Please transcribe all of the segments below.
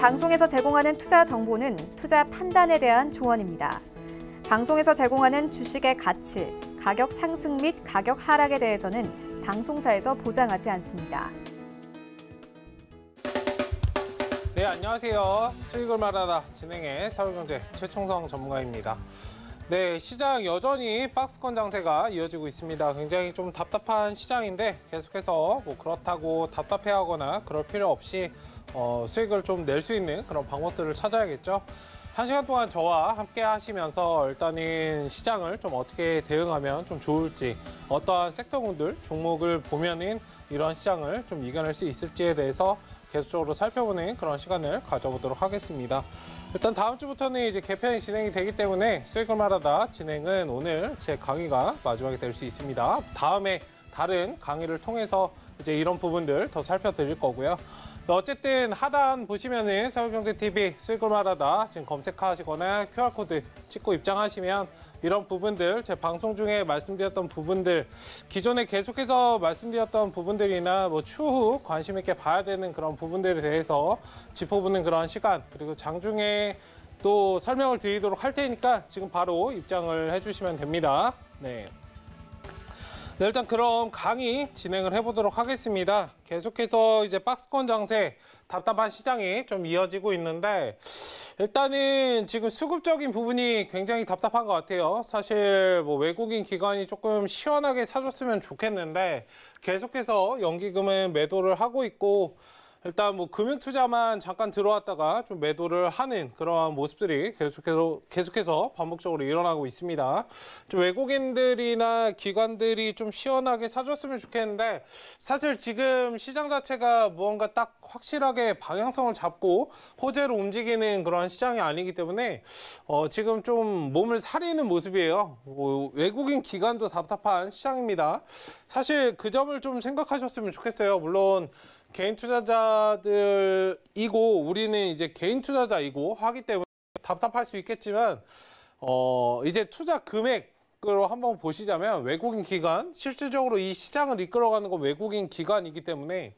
방송에서 제공하는 투자 정보는 투자 판단에 대한 조언입니다. 방송에서 제공하는 주식의 가치, 가격 상승 및 가격 하락에 대해서는 방송사에서 보장하지 않습니다. 네, 안녕하세요. 수익을 말하다 진행의 서울경제 최충성 전문가입니다. 네, 시장 여전히 박스권 장세가 이어지고 있습니다. 굉장히 좀 답답한 시장인데 계속해서 뭐 그렇다고 답답해하거나 그럴 필요 없이 수익을 좀 낼 수 있는 그런 방법들을 찾아야겠죠. 한 시간 동안 저와 함께 하시면서 일단은 시장을 좀 어떻게 대응하면 좀 좋을지, 어떠한 섹터군들, 종목을 보면은 이런 시장을 좀 이겨낼 수 있을지에 대해서 계속적으로 살펴보는 그런 시간을 가져보도록 하겠습니다. 일단 다음 주부터는 이제 개편이 진행이 되기 때문에 수익을 말하다 진행은 오늘 제 강의가 마지막이 될 수 있습니다. 다음에 다른 강의를 통해서 이제 이런 부분들 더 살펴드릴 거고요. 어쨌든 하단 보시면은 서울경제TV 수익을 말하다 지금 검색하시거나 QR코드 찍고 입장하시면 이런 부분들, 제 방송 중에 말씀드렸던 부분들, 기존에 계속해서 말씀드렸던 부분들이나 뭐 추후 관심 있게 봐야 되는 그런 부분들에 대해서 짚어보는 그런 시간, 그리고 장중에 또 설명을 드리도록 할 테니까 지금 바로 입장을 해주시면 됩니다. 네. 네, 일단 그럼 강의 진행을 해보도록 하겠습니다. 계속해서 이제 박스권 장세, 답답한 시장이 좀 이어지고 있는데 일단은 지금 수급적인 부분이 굉장히 답답한 것 같아요. 사실 뭐 외국인 기관이 조금 시원하게 사줬으면 좋겠는데 계속해서 연기금은 매도를 하고 있고 일단 뭐 금융투자만 잠깐 들어왔다가 좀 매도를 하는 그러한 모습들이 계속해서 반복적으로 일어나고 있습니다. 좀 외국인들이나 기관들이 좀 시원하게 사줬으면 좋겠는데 사실 지금 시장 자체가 무언가 딱 확실하게 방향성을 잡고 호재로 움직이는 그런 시장이 아니기 때문에 지금 좀 몸을 사리는 모습이에요. 외국인 기관도 답답한 시장입니다. 사실 그 점을 좀 생각하셨으면 좋겠어요. 물론 개인 투자자들이고 우리는 이제 개인 투자자이고 하기 때문에 답답할 수 있겠지만 이제 투자 금액으로 한번 보시자면 외국인 기관, 실질적으로 이 시장을 이끌어가는 건 외국인 기관이기 때문에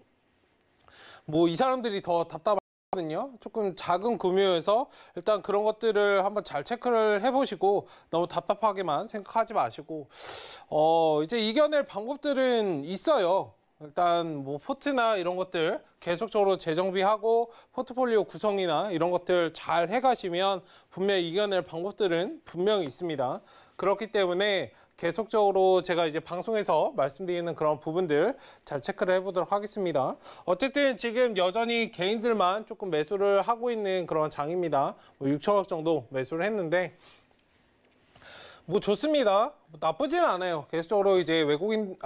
뭐 이 사람들이 더 답답하거든요. 조금 작은 규모에서 일단 그런 것들을 한번 잘 체크를 해보시고 너무 답답하게만 생각하지 마시고 이제 이겨낼 방법들은 있어요. 일단 뭐 포트나 이런 것들 계속적으로 재정비하고 포트폴리오 구성이나 이런 것들 잘 해가시면 분명히 이겨낼 방법들은 분명히 있습니다. 그렇기 때문에 계속적으로 제가 이제 방송에서 말씀드리는 그런 부분들 잘 체크를 해보도록 하겠습니다. 어쨌든 지금 여전히 개인들만 조금 매수를 하고 있는 그런 장입니다. 뭐 6천억 정도 매수를 했는데 뭐 좋습니다. 나쁘진 않아요. 계속적으로 이제 외국인,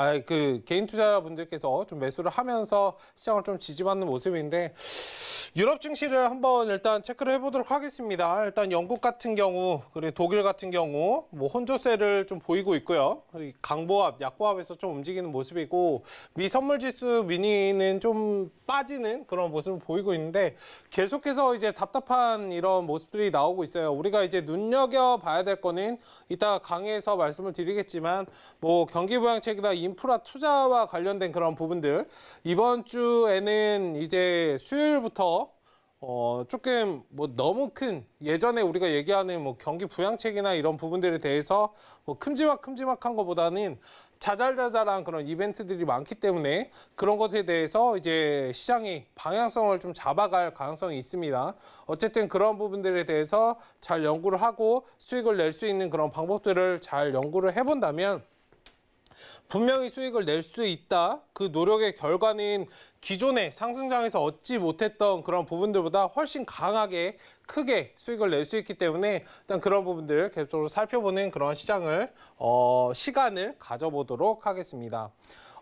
개인 투자자분들께서 좀 매수를 하면서 시장을 좀 지지받는 모습인데 유럽 증시를 한번 일단 체크를 해보도록 하겠습니다. 일단 영국 같은 경우, 그리고 독일 같은 경우 뭐 혼조세를 좀 보이고 있고요. 강보합, 약보합에서 좀 움직이는 모습이고 미 선물지수 미니는 좀 빠지는 그런 모습을 보이고 있는데 계속해서 이제 답답한 이런 모습들이 나오고 있어요. 우리가 이제 눈여겨봐야 될 거는 이따 강의에서 말씀을 드리겠지만 뭐 경기부양책이나 인프라 투자와 관련된 그런 부분들 이번 주에는 이제 수요일부터 조금 뭐 너무 큰 예전에 우리가 얘기하는 뭐 경기 부양책이나 이런 부분들에 대해서 뭐 큼지막한 것보다는 자잘자잘한 그런 이벤트들이 많기 때문에 그런 것에 대해서 이제 시장이 방향성을 좀 잡아갈 가능성이 있습니다. 어쨌든 그런 부분들에 대해서 잘 연구를 하고 수익을 낼 수 있는 그런 방법들을 잘 연구를 해본다면 분명히 수익을 낼 수 있다. 그 노력의 결과는 기존의 상승장에서 얻지 못했던 그런 부분들보다 훨씬 강하게 크게 수익을 낼 수 있기 때문에 일단 그런 부분들을 계속적으로 살펴보는 그런 시간을 가져보도록 하겠습니다.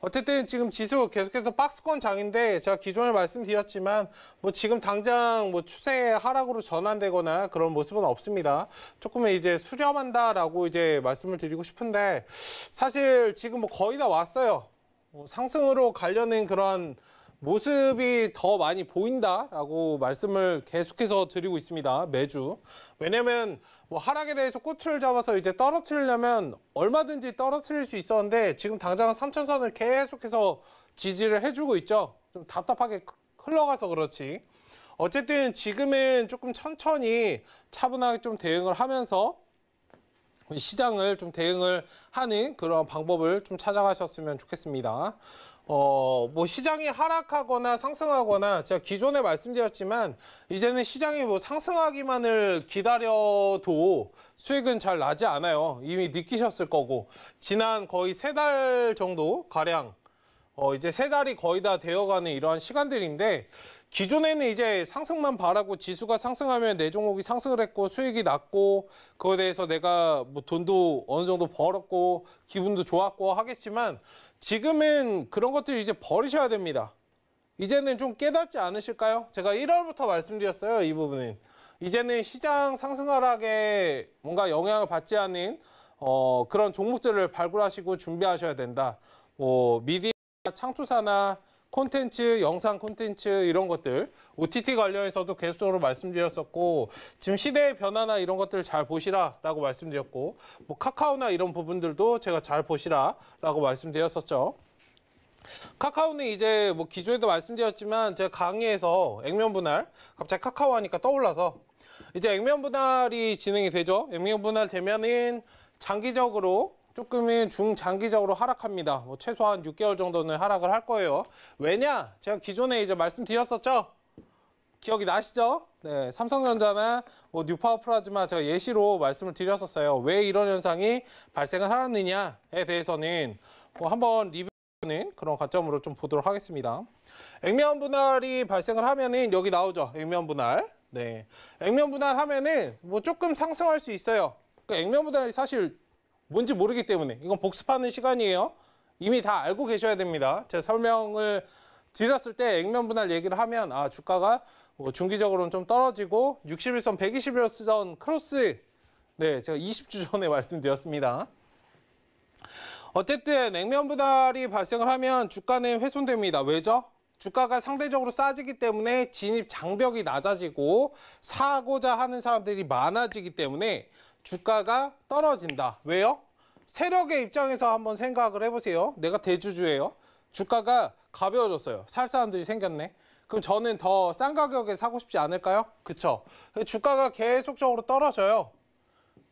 어쨌든 지금 지수 계속해서 박스권 장인데 제가 기존에 말씀드렸지만 뭐 지금 당장 뭐 추세 하락으로 전환되거나 그런 모습은 없습니다. 조금은 이제 수렴한다라고 이제 말씀을 드리고 싶은데 사실 지금 뭐 거의 다 왔어요. 상승으로 가려는 그런 모습이 더 많이 보인다라고 말씀을 계속해서 드리고 있습니다. 매주. 왜냐면 뭐 하락에 대해서 꼬투리를 잡아서 이제 떨어뜨리려면 얼마든지 떨어뜨릴 수 있었는데 지금 당장은 3천선을 계속해서 지지를 해주고 있죠. 좀 답답하게 흘러가서 그렇지. 어쨌든 지금은 조금 천천히 차분하게 좀 대응을 하면서 시장을 좀 대응을 하는 그런 방법을 좀 찾아가셨으면 좋겠습니다. 뭐 시장이 하락하거나 상승하거나 제가 기존에 말씀드렸지만 이제는 시장이 뭐 상승하기만을 기다려도 수익은 잘 나지 않아요. 이미 느끼셨을 거고 지난 거의 3달 정도 가량 이제 3달이 거의 다 되어가는 이러한 시간들인데 기존에는 이제 상승만 바라고 지수가 상승하면 내 종목이 상승을 했고 수익이 났고 그거에 대해서 내가 뭐 돈도 어느 정도 벌었고 기분도 좋았고 하겠지만 지금은 그런 것들 이제 버리셔야 됩니다. 이제는 좀 깨닫지 않으실까요? 제가 1월부터 말씀드렸어요. 이 부분은. 이제는 시장 상승 하락에 뭔가 영향을 받지 않는 그런 종목들을 발굴하시고 준비하셔야 된다. 미디어, 창투사나 콘텐츠, 영상 콘텐츠 이런 것들 OTT 관련해서도 계속적으로 말씀드렸었고 지금 시대의 변화나 이런 것들을 잘 보시라라고 말씀드렸고 뭐 카카오나 이런 부분들도 제가 잘 보시라라고 말씀드렸었죠. 카카오는 이제 뭐 기존에도 말씀드렸지만 제가 강의에서 액면 분할 갑자기 카카오 하니까 떠올라서 이제 액면 분할이 진행이 되죠. 액면 분할 되면은 장기적으로 조금은 중장기적으로 하락합니다. 뭐 최소한 6개월 정도는 하락을 할 거예요. 왜냐? 제가 기존에 이제 말씀드렸었죠. 기억이 나시죠? 네, 삼성전자나 뭐 뉴파워플라즈마 제가 예시로 말씀을 드렸었어요. 왜 이런 현상이 발생을 하느냐에 대해서는 뭐 한번 리뷰하는 그런 관점으로 좀 보도록 하겠습니다. 액면 분할이 발생을 하면은 여기 나오죠. 액면 분할. 네, 액면 분할 하면은 뭐 조금 상승할 수 있어요. 그러니까 액면 분할이 사실 뭔지 모르기 때문에 이건 복습하는 시간이에요. 이미 다 알고 계셔야 됩니다. 제가 설명을 드렸을 때 액면 분할 얘기를 하면 주가가 뭐 중기적으로는 좀 떨어지고 61선, 121선 크로스 네, 제가 20주 전에 말씀드렸습니다. 어쨌든 액면 분할이 발생을 하면 주가는 훼손됩니다. 왜죠? 주가가 상대적으로 싸지기 때문에 진입 장벽이 낮아지고 사고자 하는 사람들이 많아지기 때문에 주가가 떨어진다. 왜요? 세력의 입장에서 한번 생각을 해보세요. 내가 대주주예요. 주가가 가벼워졌어요. 살 사람들이 생겼네. 그럼 저는 더 싼 가격에 사고 싶지 않을까요? 그쵸? 주가가 계속적으로 떨어져요.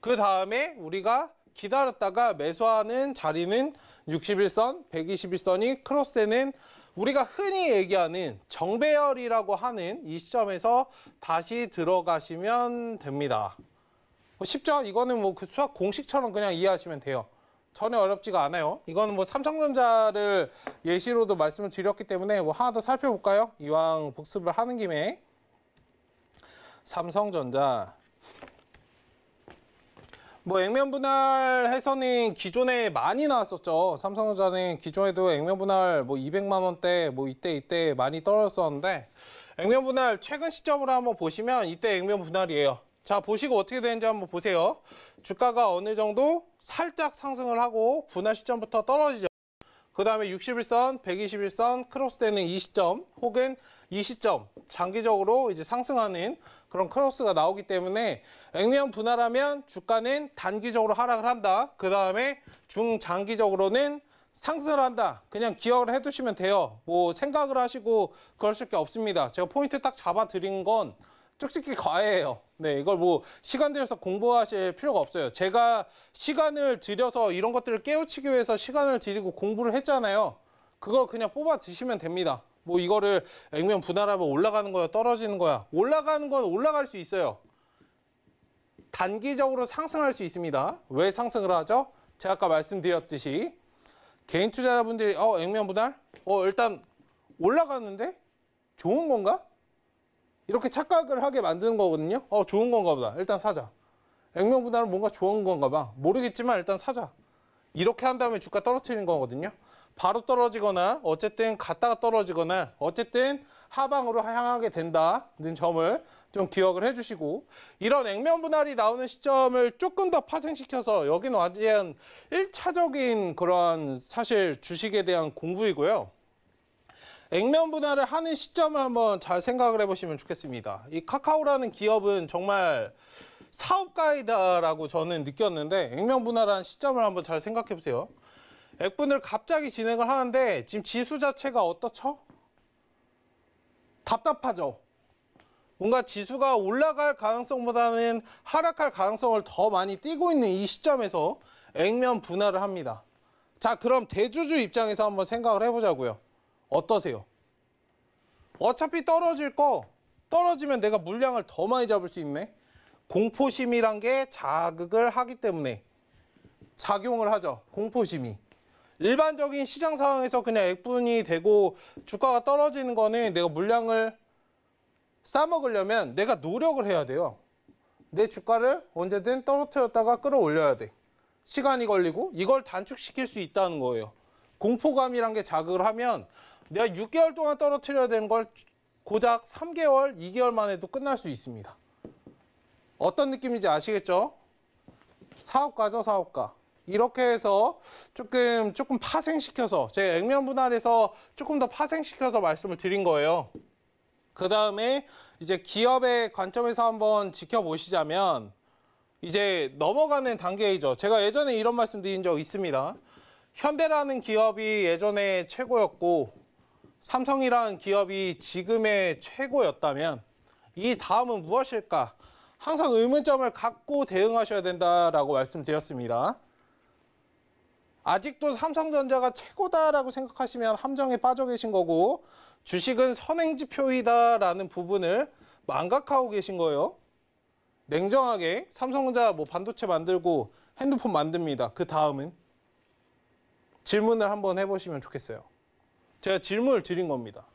그 다음에 우리가 기다렸다가 매수하는 자리는 61선, 121선이 크로스되는 우리가 흔히 얘기하는 정배열이라고 하는 이 시점에서 다시 들어가시면 됩니다. 쉽죠? 이거는 뭐 그 수학 공식처럼 그냥 이해하시면 돼요. 전혀 어렵지가 않아요. 이거는 뭐 삼성전자를 예시로도 말씀을 드렸기 때문에 뭐 하나 더 살펴볼까요? 이왕 복습을 하는 김에 삼성전자 뭐 액면 분할해서는 기존에 많이 나왔었죠. 삼성전자는 기존에도 액면 분할 뭐 200만 원대 뭐 이때 많이 떨어졌었는데 액면 분할 최근 시점으로 한번 보시면 이때 액면 분할이에요. 자, 보시고 어떻게 되는지 한번 보세요. 주가가 어느 정도 살짝 상승을 하고 분할 시점부터 떨어지죠. 그 다음에 61선, 121선 크로스되는 이 시점 혹은 이 시점 장기적으로 이제 상승하는 그런 크로스가 나오기 때문에 액면 분할하면 주가는 단기적으로 하락을 한다. 그 다음에 중장기적으로는 상승을 한다. 그냥 기억을 해두시면 돼요. 뭐 생각을 하시고 그러실 게 없습니다. 제가 포인트 딱 잡아드린 건 쪽집기 과외예요. 네, 이걸 뭐 시간 들여서 공부하실 필요가 없어요. 제가 시간을 들여서 이런 것들을 깨우치기 위해서 시간을 들이고 공부를 했잖아요. 그걸 그냥 뽑아 드시면 됩니다. 뭐 이거를 액면 분할하면 올라가는 거야, 떨어지는 거야. 올라가는 건 올라갈 수 있어요. 단기적으로 상승할 수 있습니다. 왜 상승을 하죠? 제가 아까 말씀드렸듯이 개인 투자자분들이 액면 분할? 일단 올라가는데 좋은 건가? 이렇게 착각을 하게 만드는 거거든요. 좋은 건가 보다. 일단 사자. 액면 분할은 뭔가 좋은 건가 봐. 모르겠지만 일단 사자. 이렇게 한 다음에 주가 떨어뜨리는 거거든요. 바로 떨어지거나 어쨌든 갔다가 떨어지거나 어쨌든 하방으로 향하게 된다는 점을 좀 기억을 해주시고 이런 액면 분할이 나오는 시점을 조금 더 파생시켜서 여기는 완전 1차적인 그런 사실 주식에 대한 공부이고요. 액면 분할을 하는 시점을 한번 잘 생각을 해보시면 좋겠습니다. 이 카카오라는 기업은 정말 사업가이다라고 저는 느꼈는데 액면 분할한 시점을 한번 잘 생각해 보세요. 액분을 갑자기 진행을 하는데 지금 지수 자체가 어떻죠? 답답하죠? 뭔가 지수가 올라갈 가능성보다는 하락할 가능성을 더 많이 띄고 있는 이 시점에서 액면 분할을 합니다. 자, 그럼 대주주 입장에서 한번 생각을 해보자고요. 어떠세요? 어차피 떨어지면 내가 물량을 더 많이 잡을 수 있네. 공포심이란 게 자극을 하기 때문에 작용을 하죠. 공포심이. 일반적인 시장 상황에서 그냥 액분이 되고 주가가 떨어지는 거는 내가 물량을 싸먹으려면 내가 노력을 해야 돼요. 내 주가를 언제든 떨어뜨렸다가 끌어올려야 돼. 시간이 걸리고 이걸 단축시킬 수 있다는 거예요. 공포감이란 게 자극을 하면 내가 6개월 동안 떨어뜨려야 되는 걸 고작 3개월, 2개월 만에도 끝날 수 있습니다. 어떤 느낌인지 아시겠죠? 사업가죠, 사업가. 이렇게 해서 조금 파생시켜서 제가 액면 분할해서 조금 더 파생시켜서 말씀을 드린 거예요. 그 다음에 이제 기업의 관점에서 한번 지켜보시자면 이제 넘어가는 단계이죠. 제가 예전에 이런 말씀 드린 적 있습니다. 현대라는 기업이 예전에 최고였고 삼성이라는 기업이 지금의 최고였다면 이 다음은 무엇일까? 항상 의문점을 갖고 대응하셔야 된다라고 말씀드렸습니다. 아직도 삼성전자가 최고다라고 생각하시면 함정에 빠져 계신 거고 주식은 선행지표이다라는 부분을 망각하고 계신 거예요. 냉정하게 삼성전자 뭐 반도체 만들고 핸드폰 만듭니다. 그 다음은 질문을 한번 해보시면 좋겠어요. 제가 질문을 드린 겁니다.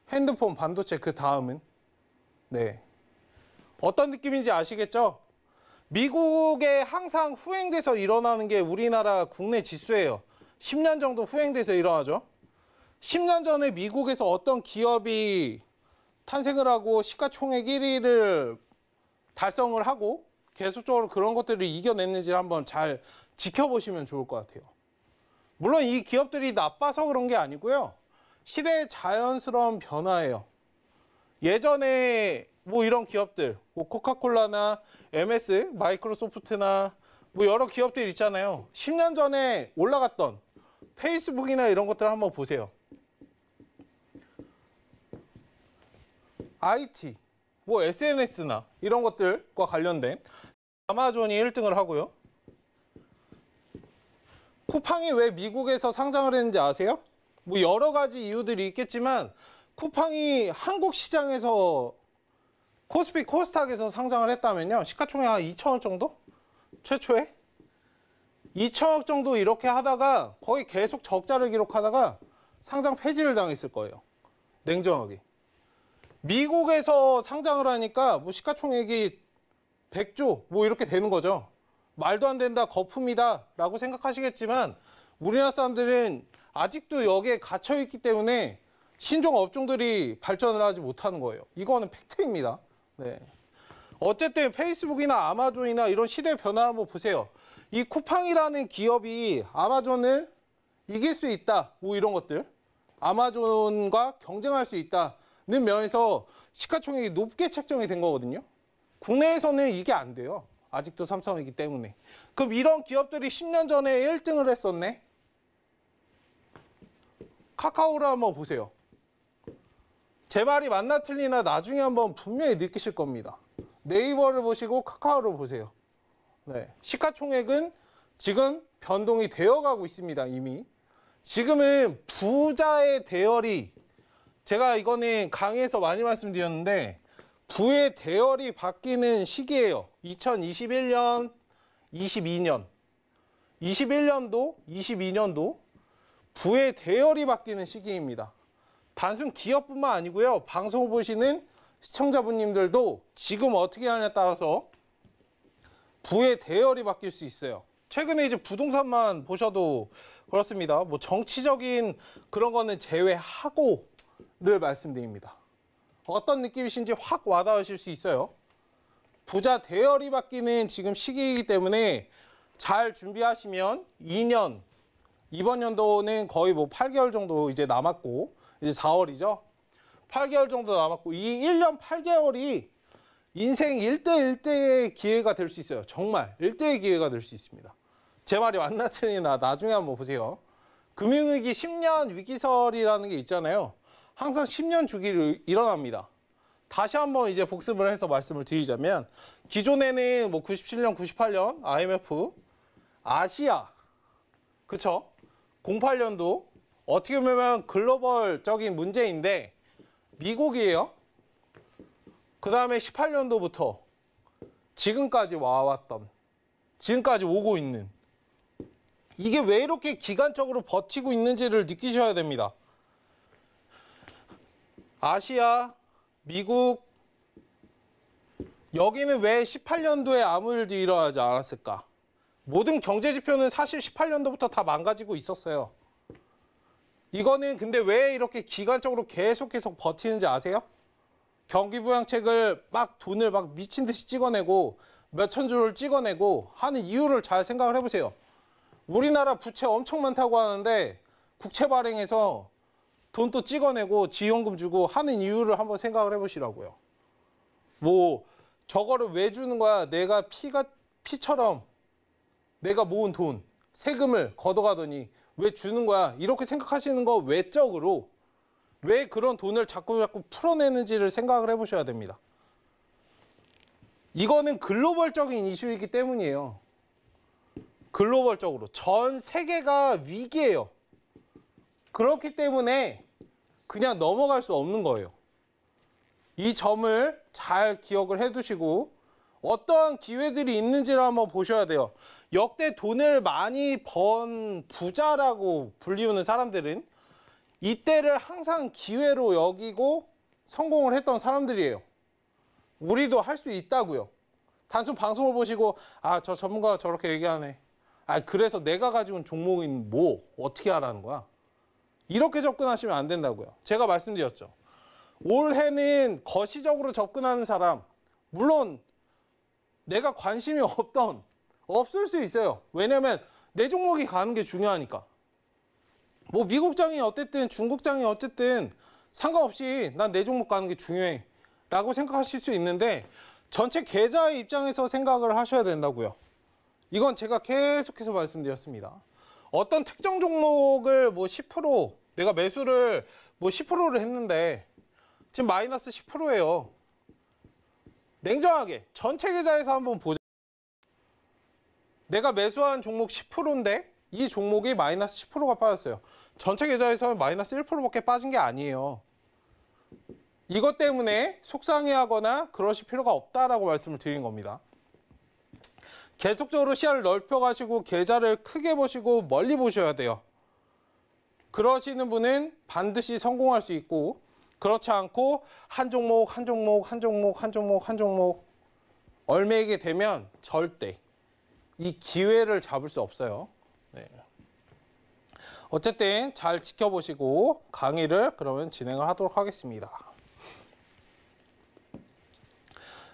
핸드폰, 반도체 그 다음은 네, 어떤 느낌인지 아시겠죠? 미국에 항상 후행돼서 일어나는 게 우리나라 국내 지수예요. 10년 정도 후행돼서 일어나죠. 10년 전에 미국에서 어떤 기업이 탄생을 하고 시가총액 1위를 달성을 하고 계속적으로 그런 것들을 이겨냈는지 한번 잘 지켜보시면 좋을 것 같아요. 물론 이 기업들이 나빠서 그런 게 아니고요. 시대의 자연스러운 변화예요. 예전에 뭐 이런 기업들, 뭐 코카콜라나 MS, 마이크로소프트나 뭐 여러 기업들 있잖아요. 10년 전에 올라갔던 페이스북이나 이런 것들 한번 보세요. IT, 뭐 SNS나 이런 것들과 관련된 아마존이 1등을 하고요. 쿠팡이 왜 미국에서 상장을 했는지 아세요? 뭐 여러 가지 이유들이 있겠지만 쿠팡이 한국 시장에서 코스피 코스닥에서 상장을 했다면요. 시가총액 한 2천억 정도? 최초에? 2천억 정도 이렇게 하다가 거의 계속 적자를 기록하다가 상장 폐지를 당했을 거예요. 냉정하게. 미국에서 상장을 하니까 뭐 시가총액이 100조 뭐 이렇게 되는 거죠. 말도 안 된다, 거품이다 라고 생각하시겠지만 우리나라 사람들은 아직도 여기에 갇혀있기 때문에 신종 업종들이 발전을 하지 못하는 거예요. 이거는 팩트입니다. 네. 어쨌든 페이스북이나 아마존이나 이런 시대의 변화를 한번 보세요. 이 쿠팡이라는 기업이 아마존을 이길 수 있다, 뭐 이런 것들. 아마존과 경쟁할 수 있다는 면에서 시가총액이 높게 책정이 된 거거든요. 국내에서는 이게 안 돼요. 아직도 삼성이기 때문에. 그럼 이런 기업들이 10년 전에 1등을 했었네. 카카오를 한번 보세요. 제 말이 맞나 틀리나 나중에 한번 분명히 느끼실 겁니다. 네이버를 보시고 카카오를 보세요. 네. 시가총액은 지금 변동이 되어가고 있습니다. 이미. 지금은 부자의 대열이, 제가 이거는 강의에서 많이 말씀드렸는데 부의 대열이 바뀌는 시기예요. 2021년, 22년. 21년도, 22년도 부의 대열이 바뀌는 시기입니다. 단순 기업뿐만 아니고요. 방송을 보시는 시청자분님들도 지금 어떻게 하냐에 따라서 부의 대열이 바뀔 수 있어요. 최근에 이제 부동산만 보셔도 그렇습니다. 뭐 정치적인 그런 거는 제외하고를 말씀드립니다. 어떤 느낌이신지 확 와닿으실 수 있어요. 부자 대열이 바뀌는 지금 시기이기 때문에 잘 준비하시면 2년, 이번 연도는 거의 뭐 8개월 정도 이제 남았고, 이제 4월이죠. 8개월 정도 남았고, 이 1년 8개월이 인생 1대1대의 기회가 될 수 있어요. 정말 1대의 기회가 될 수 있습니다. 제 말이 맞나 틀리나 나중에 한번 보세요. 금융위기 10년 위기설이라는 게 있잖아요. 항상 10년 주기로 일어납니다. 다시 한번 이제 복습을 해서 말씀을 드리자면 기존에는 뭐 97년, 98년 IMF, 아시아, 그렇죠? 08년도 어떻게 보면 글로벌적인 문제인데 미국이에요. 그 다음에 18년도부터 지금까지 와왔던, 지금까지 오고 있는 이게 왜 이렇게 기간적으로 버티고 있는지를 느끼셔야 됩니다. 아시아, 미국, 여기는 왜 18년도에 아무 일도 일어나지 않았을까? 모든 경제 지표는 사실 18년도부터 다 망가지고 있었어요. 이거는 근데 왜 이렇게 기간적으로 계속 버티는지 아세요? 경기 부양책을 막 돈을 막 미친 듯이 찍어내고 몇천 조를 찍어내고 하는 이유를 잘 생각을 해보세요. 우리나라 부채 엄청 많다고 하는데 국채 발행해서 돈 또 찍어내고 지원금 주고 하는 이유를 한번 생각을 해보시라고요. 뭐 저거를 왜 주는 거야? 내가 피처럼 내가 모은 돈, 세금을 걷어가더니 왜 주는 거야? 이렇게 생각하시는 거 외적으로 왜 그런 돈을 자꾸 풀어내는지를 생각을 해보셔야 됩니다. 이거는 글로벌적인 이슈이기 때문이에요. 글로벌적으로 전 세계가 위기예요. 그렇기 때문에 그냥 넘어갈 수 없는 거예요. 이 점을 잘 기억을 해두시고 어떠한 기회들이 있는지를 한번 보셔야 돼요. 역대 돈을 많이 번 부자라고 불리우는 사람들은 이때를 항상 기회로 여기고 성공을 했던 사람들이에요. 우리도 할 수 있다고요. 단순 방송을 보시고 아, 저 전문가가 저렇게 얘기하네. 아, 그래서 내가 가지고 있는 종목인 뭐 어떻게 하라는 거야? 이렇게 접근하시면 안 된다고요. 제가 말씀드렸죠. 올해는 거시적으로 접근하는 사람, 물론 내가 관심이 없을 수 있어요. 왜냐면 내 종목이 가는 게 중요하니까. 뭐 미국장이 어쨌든 중국장이 어쨌든 상관없이 난 내 종목 가는 게 중요해 라고 생각하실 수 있는데 전체 계좌의 입장에서 생각을 하셔야 된다고요. 이건 제가 계속해서 말씀드렸습니다. 어떤 특정 종목을 뭐 10% 내가 매수를 뭐 10%를 했는데 지금 마이너스 10%예요. 냉정하게 전체 계좌에서 한번 보자. 내가 매수한 종목 10%인데 이 종목이 마이너스 10%가 빠졌어요. 전체 계좌에서는 마이너스 1%밖에 빠진 게 아니에요. 이것 때문에 속상해하거나 그러실 필요가 없다라고 말씀을 드린 겁니다. 계속적으로 시야를 넓혀가시고 계좌를 크게 보시고 멀리 보셔야 돼요. 그러시는 분은 반드시 성공할 수 있고 그렇지 않고 한 종목 얼매이게 되면 절대 이 기회를 잡을 수 없어요. 네. 어쨌든 잘 지켜보시고 강의를 그러면 진행을 하도록 하겠습니다.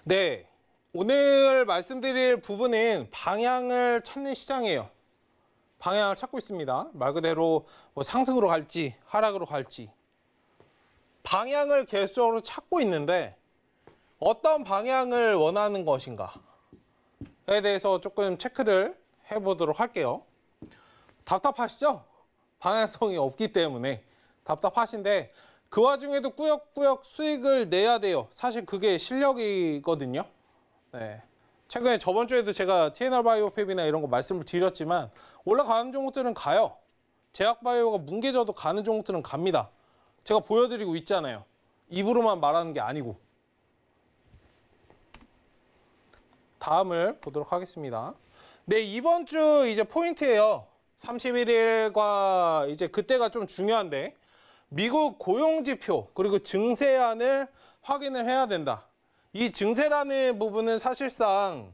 네, 오늘 말씀드릴 부분은 방향을 찾는 시장이에요. 방향을 찾고 있습니다. 말 그대로 뭐 상승으로 갈지 하락으로 갈지 방향을 계속적으로 찾고 있는데 어떤 방향을 원하는 것인가에 대해서 조금 체크를 해보도록 할게요. 답답하시죠? 방향성이 없기 때문에 답답하신데 그 와중에도 꾸역꾸역 수익을 내야 돼요. 사실 그게 실력이거든요. 네. 최근에 저번 주에도 제가 TNR바이오팹이나 이런 거 말씀을 드렸지만 올라가는 종목들은 가요. 제약바이오가 뭉개져도 가는 종목들은 갑니다. 제가 보여드리고 있잖아요. 입으로만 말하는 게 아니고. 다음을 보도록 하겠습니다. 네, 이번 주 이제 포인트예요. 31일과 이제 그때가 좀 중요한데 미국 고용지표 그리고 증세안을 확인을 해야 된다. 이 증세라는 부분은 사실상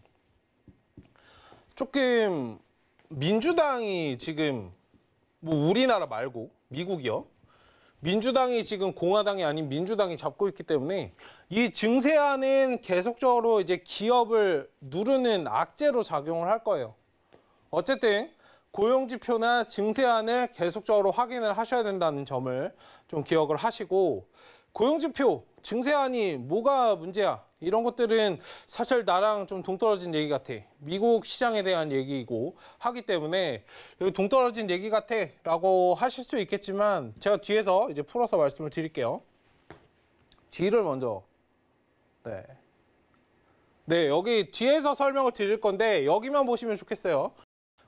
조금 민주당이 지금 뭐 우리나라 말고 미국이요. 민주당이 지금 공화당이 아닌 민주당이 잡고 있기 때문에 이 증세안은 계속적으로 이제 기업을 누르는 악재로 작용을 할 거예요. 어쨌든 고용지표나 증세안을 계속적으로 확인을 하셔야 된다는 점을 좀 기억을 하시고 고용지표, 증세안이 뭐가 문제야? 이런 것들은 사실 나랑 좀 동떨어진 얘기 같아. 미국 시장에 대한 얘기이고 하기 때문에 여기 동떨어진 얘기 같아 라고 하실 수 있겠지만 제가 뒤에서 이제 풀어서 말씀을 드릴게요. 뒤를 먼저 네. 네, 여기 뒤에서 설명을 드릴 건데 여기만 보시면 좋겠어요.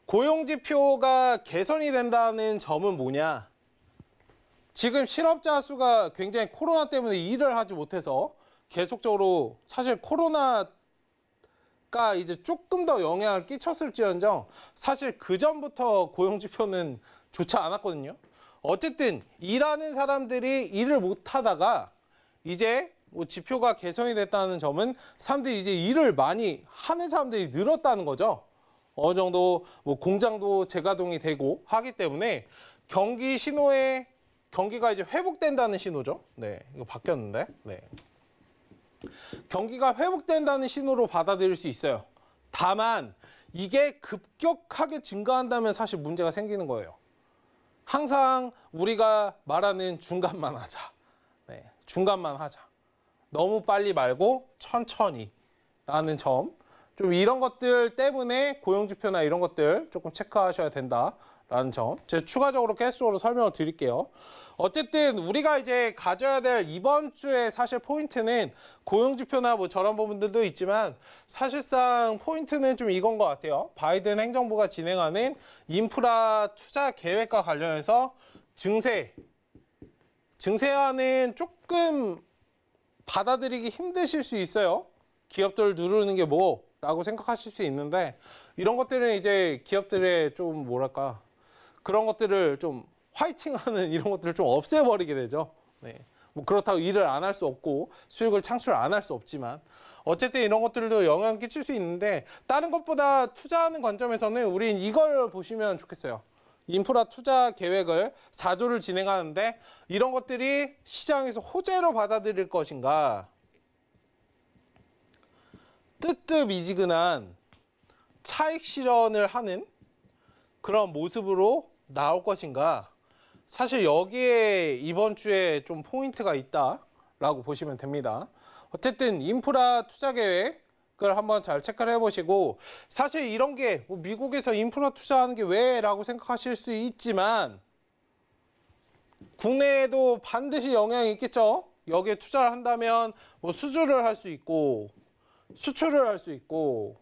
고용지표가 개선이 된다는 점은 뭐냐? 지금 실업자 수가 굉장히 코로나 때문에 일을 하지 못해서 계속적으로 사실 코로나가 이제 조금 더 영향을 끼쳤을지언정 사실 그 전부터 고용지표는 좋지 않았거든요. 어쨌든 일하는 사람들이 일을 못 하다가 이제 뭐 지표가 개선이 됐다는 점은 사람들이 이제 일을 많이 하는 사람들이 늘었다는 거죠. 어느 정도 뭐 공장도 재가동이 되고 하기 때문에 경기가 이제 회복된다는 신호죠. 네, 이거 바뀌었는데. 네. 경기가 회복된다는 신호로 받아들일 수 있어요. 다만 이게 급격하게 증가한다면 사실 문제가 생기는 거예요. 항상 우리가 말하는 중간만 하자. 네, 중간만 하자. 너무 빨리 말고 천천히 라는 점. 좀 이런 것들 때문에 고용지표나 이런 것들 조금 체크하셔야 된다라는 점. 제가 추가적으로 계속적으로 설명을 드릴게요. 어쨌든 우리가 이제 가져야 될 이번 주에 사실 포인트는 고용지표나 뭐 저런 부분들도 있지만 사실상 포인트는 좀 이건 것 같아요. 바이든 행정부가 진행하는 인프라 투자 계획과 관련해서 증세안은 조금 받아들이기 힘드실 수 있어요. 기업들 누르는 게 뭐라고 생각하실 수 있는데 이런 것들은 이제 기업들의 좀 뭐랄까 그런 것들을 좀 화이팅하는 이런 것들을 좀 없애버리게 되죠. 네. 뭐 그렇다고 일을 안 할 수 없고 수익을 창출 안 할 수 없지만 어쨌든 이런 것들도 영향을 끼칠 수 있는데 다른 것보다 투자하는 관점에서는 우린 이걸 보시면 좋겠어요. 인프라 투자 계획을 4조를 진행하는데 이런 것들이 시장에서 호재로 받아들일 것인가 뜨뜻미지근한 차익 실현을 하는 그런 모습으로 나올 것인가 사실 여기에 이번 주에 좀 포인트가 있다라고 보시면 됩니다. 어쨌든 인프라 투자 계획을 한번 잘 체크를 해보시고 사실 이런 게 뭐 미국에서 인프라 투자하는 게 왜라고 생각하실 수 있지만 국내에도 반드시 영향이 있겠죠. 여기에 투자를 한다면 뭐 수주를 할 수 있고 수출을 할 수 있고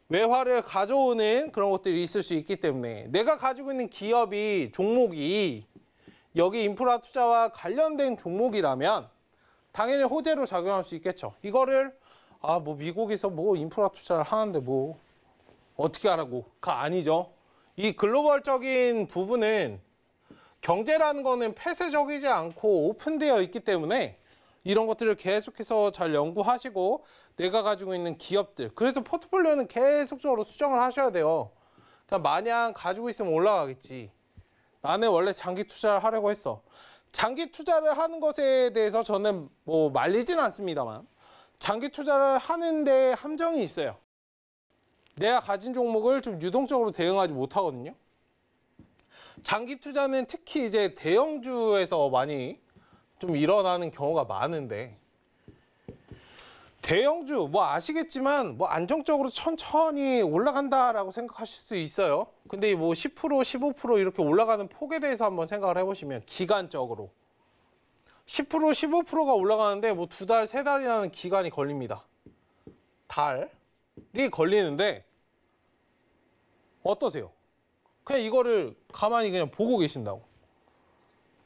외화를 가져오는 그런 것들이 있을 수 있기 때문에 내가 가지고 있는 기업이 종목이 여기 인프라 투자와 관련된 종목이라면 당연히 호재로 작용할 수 있겠죠. 이거를 뭐 미국에서 뭐 인프라 투자를 하는데 뭐 어떻게 하라고가 아니죠. 이 글로벌적인 부분은 경제라는 거는 폐쇄적이지 않고 오픈되어 있기 때문에 이런 것들을 계속해서 잘 연구하시고 내가 가지고 있는 기업들 그래서 포트폴리오는 계속적으로 수정을 하셔야 돼요. 그러니까 마냥 가지고 있으면 올라가겠지. 나는 원래 장기 투자를 하려고 했어. 장기 투자를 하는 것에 대해서 저는 뭐 말리지는 않습니다만 장기 투자를 하는데 함정이 있어요. 내가 가진 종목을 좀 유동적으로 대응하지 못하거든요. 장기 투자는 특히 이제 대형주에서 많이 좀 일어나는 경우가 많은데 대형주 뭐 아시겠지만 뭐 안정적으로 천천히 올라간다라고 생각하실 수도 있어요. 근데 뭐 10% 15% 이렇게 올라가는 폭에 대해서 한번 생각을 해보시면 기간적으로 10% 15%가 올라가는데 뭐 2달 3달이라는 기간이 걸립니다. 달이 걸리는데 어떠세요? 그냥 이거를 가만히 그냥 보고 계신다고.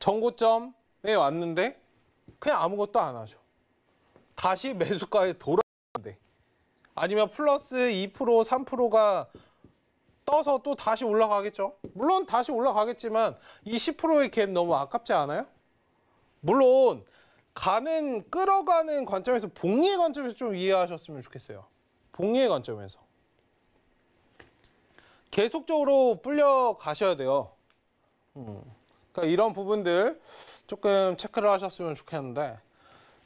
정고점에 왔는데 그냥 아무것도 안 하죠. 다시 매수가에 돌아오는데 아니면 플러스 2% 3%가 떠서 또 다시 올라가겠죠. 물론 다시 올라가겠지만 이 10%의 갭 너무 아깝지 않아요? 물론 끌어가는 관점에서 복리의 관점에서 좀 이해하셨으면 좋겠어요. 복리의 관점에서 계속적으로 불려 가셔야 돼요. 그러니까 이런 부분들 조금 체크를 하셨으면 좋겠는데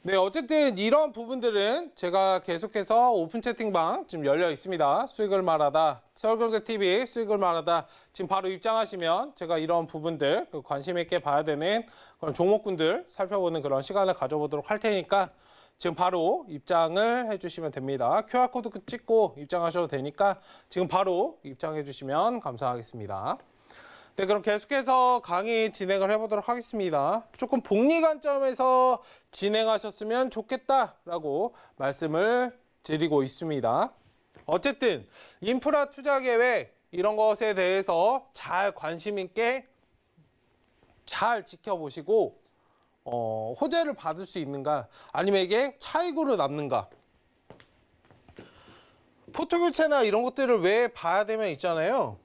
네, 어쨌든 이런 부분들은 제가 계속해서 오픈 채팅방 지금 열려 있습니다. 수익을 말하다, 서울경제TV 수익을 말하다 지금 바로 입장하시면 제가 이런 부분들 관심 있게 봐야 되는 그런 종목군들 살펴보는 그런 시간을 가져보도록 할 테니까 지금 바로 입장을 해주시면 됩니다. QR코드 찍고 입장하셔도 되니까 지금 바로 입장해 주시면 감사하겠습니다. 네, 그럼 계속해서 강의 진행을 해보도록 하겠습니다. 조금 복리 관점에서 진행하셨으면 좋겠다라고 말씀을 드리고 있습니다. 어쨌든 인프라 투자 계획 이런 것에 대해서 잘 관심 있게 잘 지켜보시고 호재를 받을 수 있는가 아니면 이게 차익으로 남는가. 포트 교체나 이런 것들을 왜 봐야 되면 있잖아요.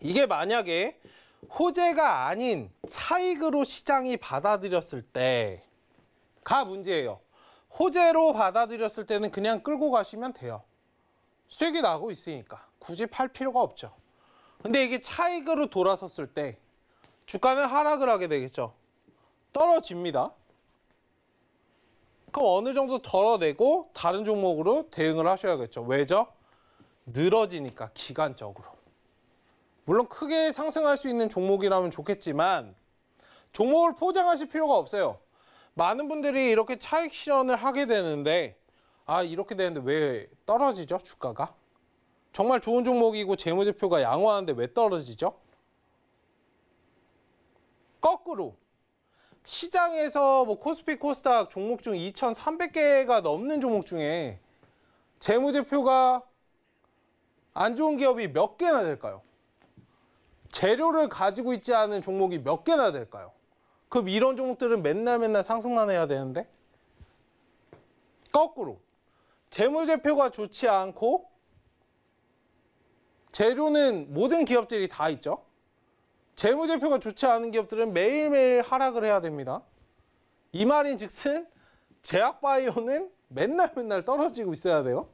이게 만약에 호재가 아닌 차익으로 시장이 받아들였을 때가 문제예요. 호재로 받아들였을 때는 그냥 끌고 가시면 돼요. 수익이 나고 있으니까 굳이 팔 필요가 없죠. 근데 이게 차익으로 돌아섰을 때 주가는 하락을 하게 되겠죠. 떨어집니다. 그럼 어느 정도 덜어내고 다른 종목으로 대응을 하셔야겠죠. 왜죠? 늘어지니까 기간적으로. 물론 크게 상승할 수 있는 종목이라면 좋겠지만 종목을 포장하실 필요가 없어요. 많은 분들이 이렇게 차익 실현을 하게 되는데 이렇게 되는데 왜 떨어지죠? 주가가? 정말 좋은 종목이고 재무제표가 양호한데 왜 떨어지죠? 거꾸로 시장에서 뭐 코스피 코스닥 종목 중 2,300개가 넘는 종목 중에 재무제표가 안 좋은 기업이 몇 개나 될까요? 재료를 가지고 있지 않은 종목이 몇 개나 될까요? 그럼 이런 종목들은 맨날 상승만 해야 되는데 거꾸로 재무제표가 좋지 않고 재료는 모든 기업들이 다 있죠. 재무제표가 좋지 않은 기업들은 매일매일 하락을 해야 됩니다. 이 말인즉슨 제약바이오는 맨날 떨어지고 있어야 돼요.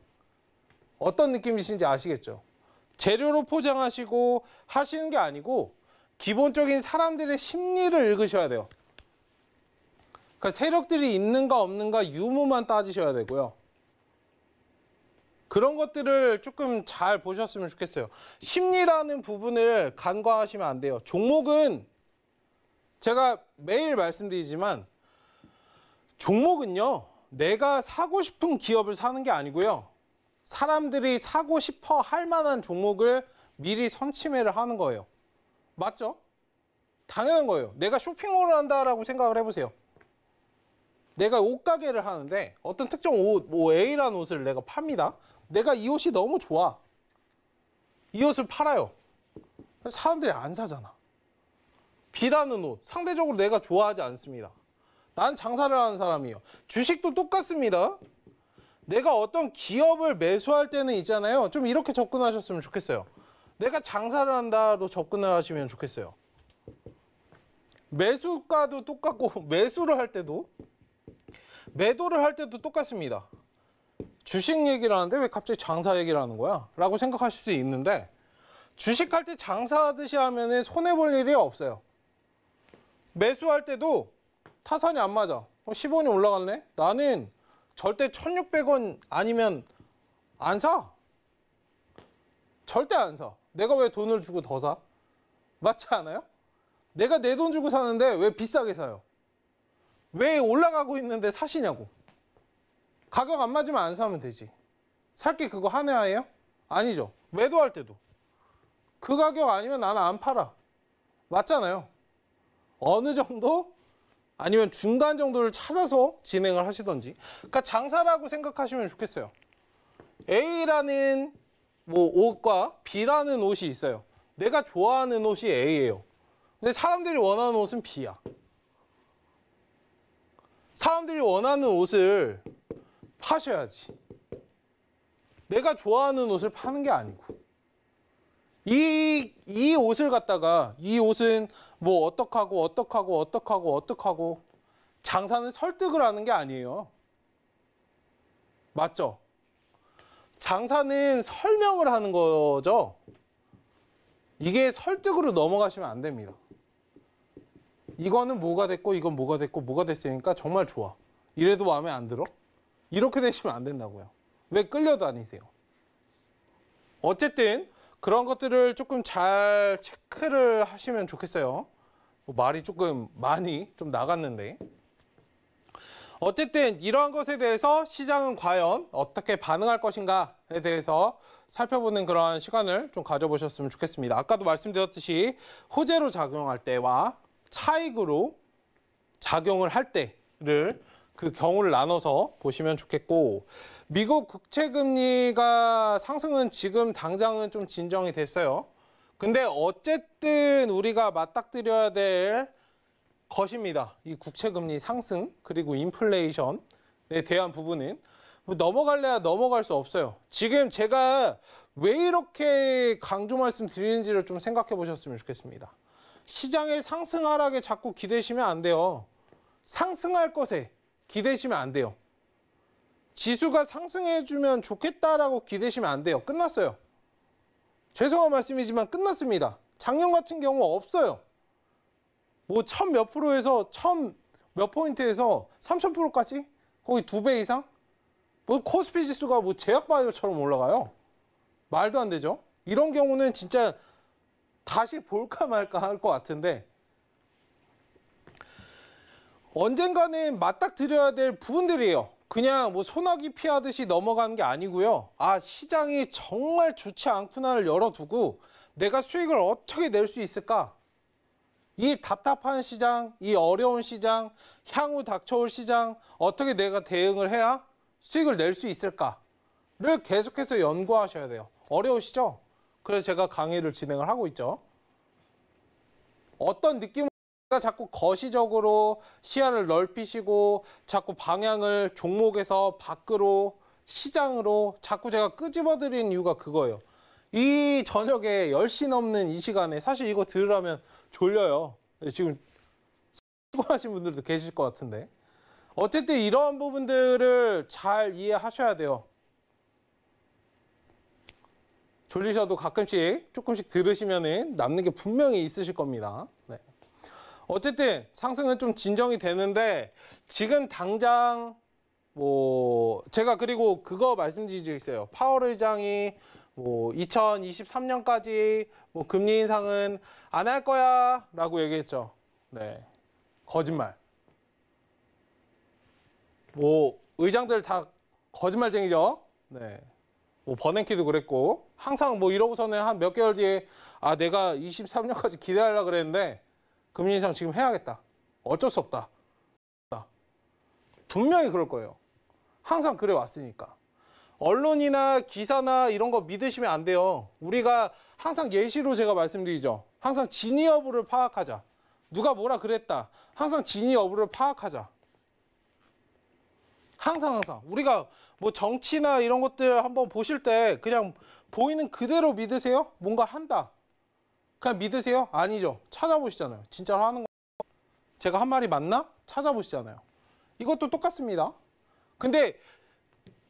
어떤 느낌이신지 아시겠죠? 재료로 포장하시고 하시는 게 아니고 기본적인 사람들의 심리를 읽으셔야 돼요. 그러니까 세력들이 있는가 없는가 유무만 따지셔야 되고요. 그런 것들을 조금 잘 보셨으면 좋겠어요. 심리라는 부분을 간과하시면 안 돼요. 종목은 제가 매일 말씀드리지만 종목은요. 내가 사고 싶은 기업을 사는 게 아니고요. 사람들이 사고 싶어 할 만한 종목을 미리 선침해를 하는 거예요. 맞죠? 당연한 거예요. 내가 쇼핑몰을 한다라고 생각을 해보세요. 내가 옷가게를 하는데 어떤 특정 옷, 뭐 A라는 옷을 내가 팝니다. 내가 이 옷이 너무 좋아. 이 옷을 팔아요. 사람들이 안 사잖아. B라는 옷, 상대적으로 내가 좋아하지 않습니다. 난 장사를 하는 사람이에요. 주식도 똑같습니다. 내가 어떤 기업을 매수할 때는 있잖아요. 좀 이렇게 접근하셨으면 좋겠어요. 내가 장사를 한다로 접근을 하시면 좋겠어요. 매수가도 똑같고 매수를 할 때도 매도를 할 때도 똑같습니다. 주식 얘기를 하는데 왜 갑자기 장사 얘기를 하는 거야? 라고 생각하실 수 있는데 주식할 때 장사하듯이 하면 손해볼 일이 없어요. 매수할 때도 타산이 안 맞아. 10원이 올라갔네? 나는 절대 1,600원 아니면 안 사. 절대 안 사. 내가 왜 돈을 주고 더 사? 맞지 않아요? 내가 내 돈 주고 사는데 왜 비싸게 사요? 왜 올라가고 있는데 사시냐고. 가격 안 맞으면 안 사면 되지. 살 게 그거 하나예요? 아니죠. 매도할 때도. 그 가격 아니면 나는 안 팔아. 맞잖아요. 어느 정도? 아니면 중간 정도를 찾아서 진행을 하시던지. 그러니까 장사라고 생각하시면 좋겠어요. A라는 뭐 옷과 B라는 옷이 있어요. 내가 좋아하는 옷이 A예요. 근데 사람들이 원하는 옷은 B야. 사람들이 원하는 옷을 파셔야지. 내가 좋아하는 옷을 파는 게 아니고. 이 옷을 갖다가 이 옷은 뭐 어떡하고 장사는 설득을 하는 게 아니에요. 맞죠? 장사는 설명을 하는 거죠. 이게 설득으로 넘어가시면 안 됩니다. 이거는 뭐가 됐고 이건 뭐가 됐고 뭐가 됐으니까 정말 좋아. 이래도 마음에 안 들어? 이렇게 되시면 안 된다고요. 왜 끌려다니세요? 어쨌든 그런 것들을 조금 잘 체크를 하시면 좋겠어요. 말이 조금 많이 좀 나갔는데 어쨌든 이러한 것에 대해서 시장은 과연 어떻게 반응할 것인가에 대해서 살펴보는 그러한 시간을 좀 가져보셨으면 좋겠습니다. 아까도 말씀드렸듯이 호재로 작용할 때와 차익으로 작용을 할 때를 그 경우를 나눠서 보시면 좋겠고, 미국 국채금리가 상승은 지금 당장은 좀 진정이 됐어요. 근데 어쨌든 우리가 맞닥뜨려야 될 것입니다. 이 국채금리 상승 그리고 인플레이션에 대한 부분은 뭐 넘어갈래야 넘어갈 수 없어요. 지금 제가 왜 이렇게 강조 말씀드리는지를 좀 생각해 보셨으면 좋겠습니다. 시장의 상승 하락에 자꾸 기대시면 안 돼요. 상승할 것에 기대시면 안 돼요. 지수가 상승해주면 좋겠다라고 기대시면 안 돼요. 끝났어요. 죄송한 말씀이지만 끝났습니다. 작년 같은 경우 없어요. 뭐 1000몇 프로에서 1000몇 포인트에서 3000%까지 거의 2배 이상? 뭐 코스피 지수가 뭐 제약바이오처럼 올라가요. 말도 안 되죠. 이런 경우는 진짜 다시 볼까 말까 할 것 같은데, 언젠가는 맞닥뜨려야 될 부분들이에요. 그냥 뭐 소나기 피하듯이 넘어가는 게 아니고요. 아, 시장이 정말 좋지 않구나를 열어두고 내가 수익을 어떻게 낼 수 있을까? 이 답답한 시장, 이 어려운 시장, 향후 닥쳐올 시장, 어떻게 내가 대응을 해야 수익을 낼 수 있을까를 계속해서 연구하셔야 돼요. 어려우시죠? 그래서 제가 강의를 진행을 하고 있죠. 어떤 느낌으로 자꾸 거시적으로 시야를 넓히시고 자꾸 방향을 종목에서 밖으로 시장으로 자꾸 제가 끄집어드리는 이유가 그거예요. 이 저녁에 10시 넘는 이 시간에 사실 이거 들으려면 졸려요. 지금 수고하신 분들도 계실 것 같은데. 어쨌든 이러한 부분들을 잘 이해하셔야 돼요. 졸리셔도 가끔씩 조금씩 들으시면 남는 게 분명히 있으실 겁니다. 네. 어쨌든 상승은 좀 진정이 되는데 지금 당장 뭐 제가 그리고 그거 말씀드린 적 있어요. 파월 의장이 뭐 2023년까지 뭐 금리 인상은 안 할 거야 라고 얘기했죠. 네. 거짓말. 뭐 의장들 다 거짓말쟁이죠. 네. 뭐 버냉키도 그랬고 항상 뭐 이러고서는 한 몇 개월 뒤에 아 내가 23년까지 기다리려고 그랬는데 금리 인상 지금 해야겠다. 어쩔 수 없다. 분명히 그럴 거예요. 항상 그래 왔으니까. 언론이나 기사나 이런 거 믿으시면 안 돼요. 우리가 항상 예시로 제가 말씀드리죠. 항상 진위 여부를 파악하자. 누가 뭐라 그랬다. 항상 진위 여부를 파악하자. 항상 우리가 뭐 정치나 이런 것들 한번 보실 때 그냥 보이는 그대로 믿으세요? 뭔가 한다. 그냥 믿으세요? 아니죠. 찾아보시잖아요. 진짜로 하는 거. 제가 한 말이 맞나? 찾아보시잖아요. 이것도 똑같습니다. 근데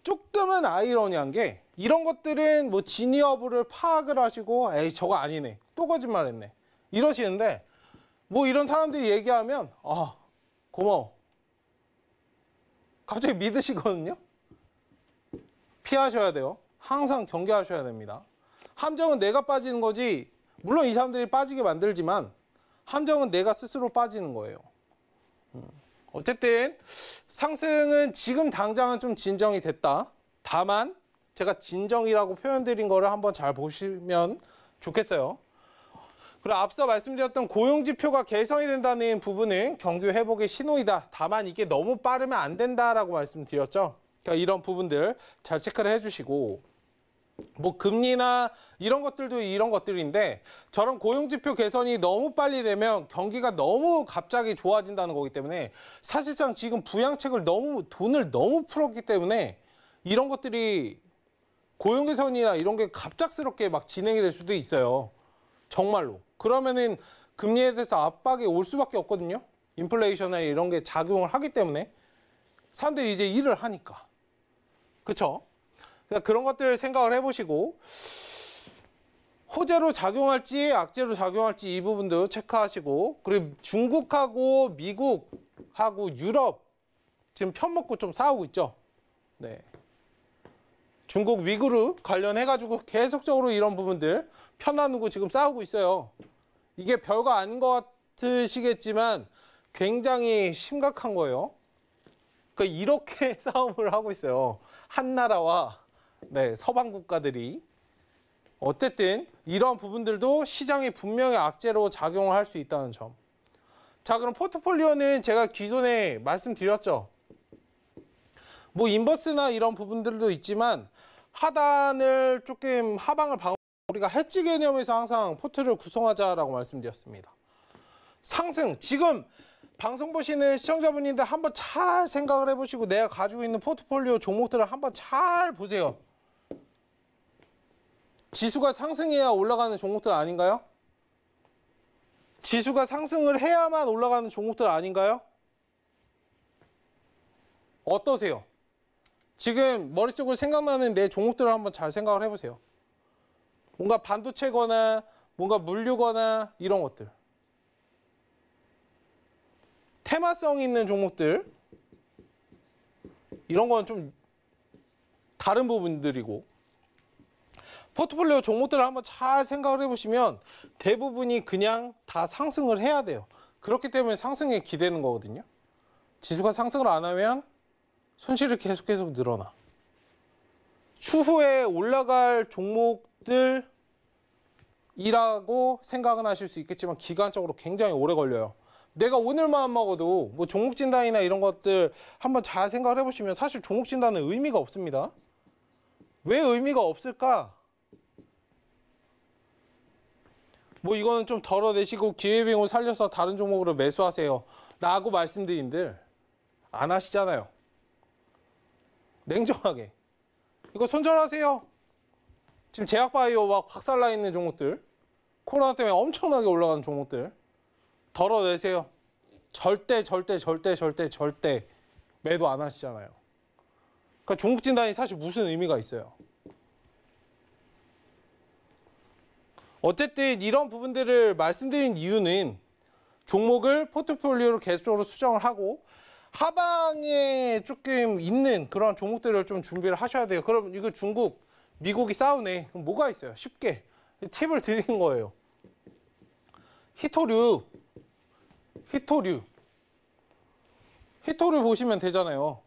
조금은 아이러니한 게 이런 것들은 뭐 진위 여부를 파악을 하시고 에이 저거 아니네. 또 거짓말했네. 이러시는데 뭐 이런 사람들이 얘기하면 아 고마워. 갑자기 믿으시거든요. 피하셔야 돼요. 항상 경계하셔야 됩니다. 함정은 내가 빠지는 거지. 물론 이 사람들이 빠지게 만들지만 함정은 내가 스스로 빠지는 거예요. 어쨌든 상승은 지금 당장은 좀 진정이 됐다. 다만 제가 진정이라고 표현드린 거를 한번 잘 보시면 좋겠어요. 그리고 앞서 말씀드렸던 고용지표가 개선이 된다는 부분은 경기 회복의 신호이다. 다만 이게 너무 빠르면 안 된다라고 말씀드렸죠. 그러니까 이런 부분들 잘 체크를 해주시고 뭐 금리나 이런 것들도 이런 것들인데 저런 고용지표 개선이 너무 빨리 되면 경기가 너무 갑자기 좋아진다는 거기 때문에 사실상 지금 부양책을 돈을 너무 풀었기 때문에 이런 것들이 고용 개선이나 이런 게 갑작스럽게 막 진행이 될 수도 있어요. 정말로. 그러면은 금리에 대해서 압박이 올 수밖에 없거든요. 인플레이션이나 이런 게 작용을 하기 때문에 사람들이 이제 일을 하니까. 그렇죠? 그러니까 그런 것들 생각을 해보시고 호재로 작용할지 악재로 작용할지 이 부분도 체크하시고 그리고 중국하고 미국하고 유럽 지금 편먹고 좀 싸우고 있죠. 네. 중국 위구르 관련해가지고 계속적으로 이런 부분들 편 나누고 지금 싸우고 있어요. 이게 별거 아닌 것 같으시겠지만 굉장히 심각한 거예요. 그러니까 이렇게 싸움을 하고 있어요. 한나라와 서방 국가들이. 어쨌든 이런 부분들도 시장이 분명히 악재로 작용을 할 수 있다는 점. 자, 그럼 포트폴리오는 제가 기존에 말씀드렸죠. 뭐 인버스나 이런 부분들도 있지만 하단을 조금 하방을 방어 우리가 해지 개념에서 항상 포트를 구성하자라고 말씀드렸습니다. 상승, 지금 방송 보시는 시청자분인데 한번 잘 생각을 해보시고 내가 가지고 있는 포트폴리오 종목들을 한번 잘 보세요. 지수가 상승해야 올라가는 종목들 아닌가요? 지수가 상승을 해야만 올라가는 종목들 아닌가요? 어떠세요? 지금 머릿속으로 생각나는 내 종목들을 한번 잘 생각을 해보세요. 뭔가 반도체거나 뭔가 물류거나 이런 것들. 테마성 있는 종목들. 이런 건 좀 다른 부분들이고. 포트폴리오 종목들을 한번 잘 생각을 해보시면 대부분이 그냥 다 상승을 해야 돼요. 그렇기 때문에 상승에 기대는 거거든요. 지수가 상승을 안 하면 손실이 계속 늘어나. 추후에 올라갈 종목들이라고 생각은 하실 수 있겠지만 기간적으로 굉장히 오래 걸려요. 내가 오늘만 먹어도 뭐 종목 진단이나 이런 것들 한번 잘 생각을 해보시면 사실 종목 진단은 의미가 없습니다. 왜 의미가 없을까? 뭐 이거는 좀 덜어내시고 기회비용을 살려서 다른 종목으로 매수하세요 라고 말씀드린들 안 하시잖아요. 냉정하게 이거 손절하세요. 지금 제약바이오 막 박살나 있는 종목들, 코로나 때문에 엄청나게 올라가는 종목들 덜어내세요. 절대 매도 안 하시잖아요. 그러니까 종목 진단이 사실 무슨 의미가 있어요. 어쨌든 이런 부분들을 말씀드린 이유는 종목을 포트폴리오로 계속적으로 수정을 하고 하방에 조금 있는 그런 종목들을 좀 준비를 하셔야 돼요. 그럼 이거 중국, 미국이 싸우네. 그럼 뭐가 있어요? 쉽게 팁을 드리는 거예요. 히토류 보시면 되잖아요.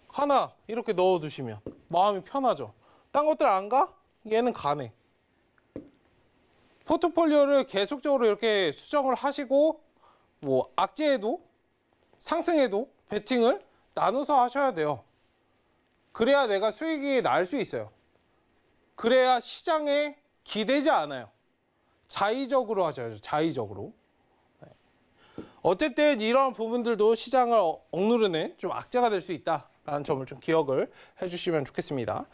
하나 이렇게 넣어두시면 마음이 편하죠. 딴 것들 안 가? 얘는 가네. 포트폴리오를 계속적으로 이렇게 수정을 하시고 뭐 악재에도 상승에도 베팅을 나눠서 하셔야 돼요. 그래야 내가 수익이 날 수 있어요. 그래야 시장에 기대지 않아요. 자의적으로 하셔야죠. 자의적으로. 어쨌든 이런 부분들도 시장을 억누르는 좀 악재가 될 수 있다라는 점을 좀 기억을 해주시면 좋겠습니다.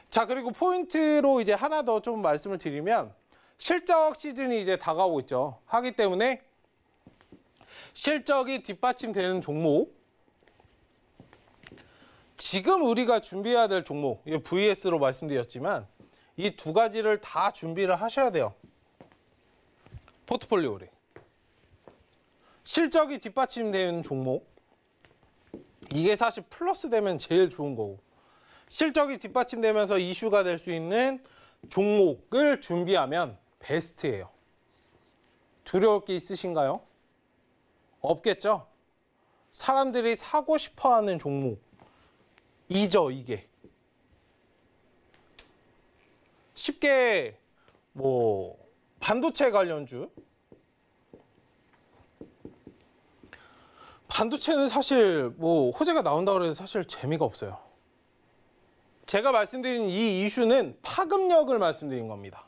자, 그리고 포인트로 이제 하나 더 좀 말씀을 드리면 실적 시즌이 이제 다가오고 있죠. 하기 때문에 실적이 뒷받침되는 종목, 지금 우리가 준비해야 될 종목, VS로 말씀드렸지만 이 두 가지를 다 준비를 하셔야 돼요. 포트폴리오를. 실적이 뒷받침되는 종목, 이게 사실 플러스 되면 제일 좋은 거고, 실적이 뒷받침되면서 이슈가 될 수 있는 종목을 준비하면 베스트예요. 두려울 게 있으신가요? 없겠죠? 사람들이 사고 싶어 하는 종목이죠, 이게. 쉽게 뭐 반도체 관련주, 반도체는 사실 뭐 호재가 나온다고 해서 사실 재미가 없어요. 제가 말씀드린 이 이슈는 파급력을 말씀드린 겁니다.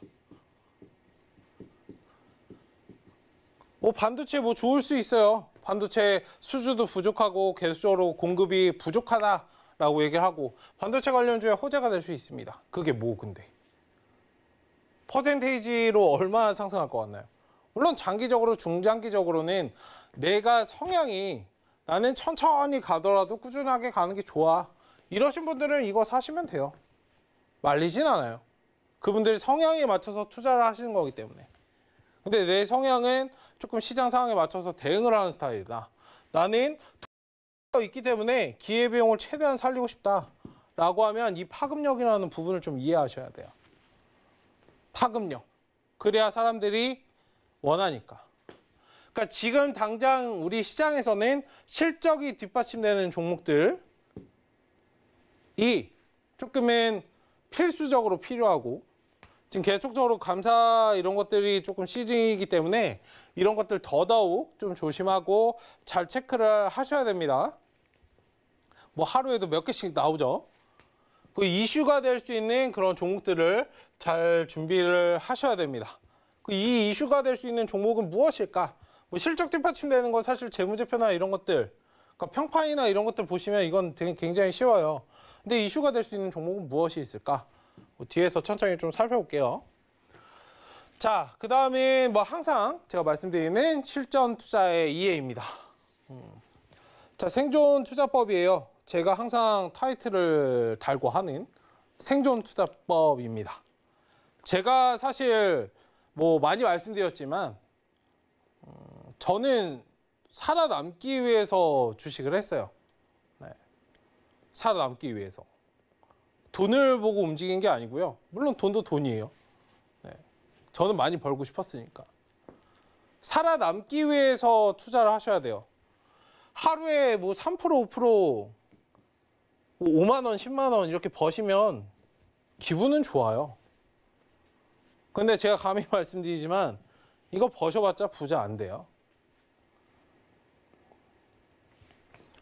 뭐 반도체 뭐 좋을 수 있어요. 반도체 수주도 부족하고 계속적으로 공급이 부족하다라고 얘기를 하고 반도체 관련주에 호재가 될 수 있습니다. 그게 뭐 근데? 퍼센테이지로 얼마나 상승할 것 같나요? 물론 장기적으로 중장기적으로는 내가 성향이 나는 천천히 가더라도 꾸준하게 가는 게 좋아. 이러신 분들은 이거 사시면 돼요. 말리진 않아요. 그분들이 성향에 맞춰서 투자를 하시는 거기 때문에. 근데 내 성향은 조금 시장 상황에 맞춰서 대응을 하는 스타일이다. 나는 돈이 있기 때문에 기회비용을 최대한 살리고 싶다라고 하면 이 파급력이라는 부분을 좀 이해하셔야 돼요. 파급력. 그래야 사람들이 원하니까. 그러니까 지금 당장 우리 시장에서는 실적이 뒷받침되는 종목들이 조금은 필수적으로 필요하고 지금 계속적으로 감사 이런 것들이 조금 시즌이기 때문에 이런 것들 더더욱 좀 조심하고 잘 체크를 하셔야 됩니다. 뭐 하루에도 몇 개씩 나오죠. 그 이슈가 될 수 있는 그런 종목들을 잘 준비를 하셔야 됩니다. 이 이슈가 될 수 있는 종목은 무엇일까? 뭐 실적 뒷받침되는 건 사실 재무제표나 이런 것들, 그러니까 평판이나 이런 것들 보시면 이건 되게 굉장히 쉬워요. 근데 이슈가 될 수 있는 종목은 무엇이 있을까? 뭐 뒤에서 천천히 좀 살펴볼게요. 자, 그 다음에 뭐 항상 제가 말씀드리는 실전 투자의 이해입니다. 자, 생존 투자법이에요. 제가 항상 타이틀을 달고 하는 생존 투자법입니다. 제가 사실 뭐 많이 말씀드렸지만 저는 살아남기 위해서 주식을 했어요. 네. 살아남기 위해서. 돈을 보고 움직인 게 아니고요. 물론 돈도 돈이에요. 네. 저는 많이 벌고 싶었으니까. 살아남기 위해서 투자를 하셔야 돼요. 하루에 뭐 3%, 5%, 5만 원, 10만 원 이렇게 버시면 기분은 좋아요. 근데 제가 감히 말씀드리지만 이거 버셔봤자 부자 안 돼요.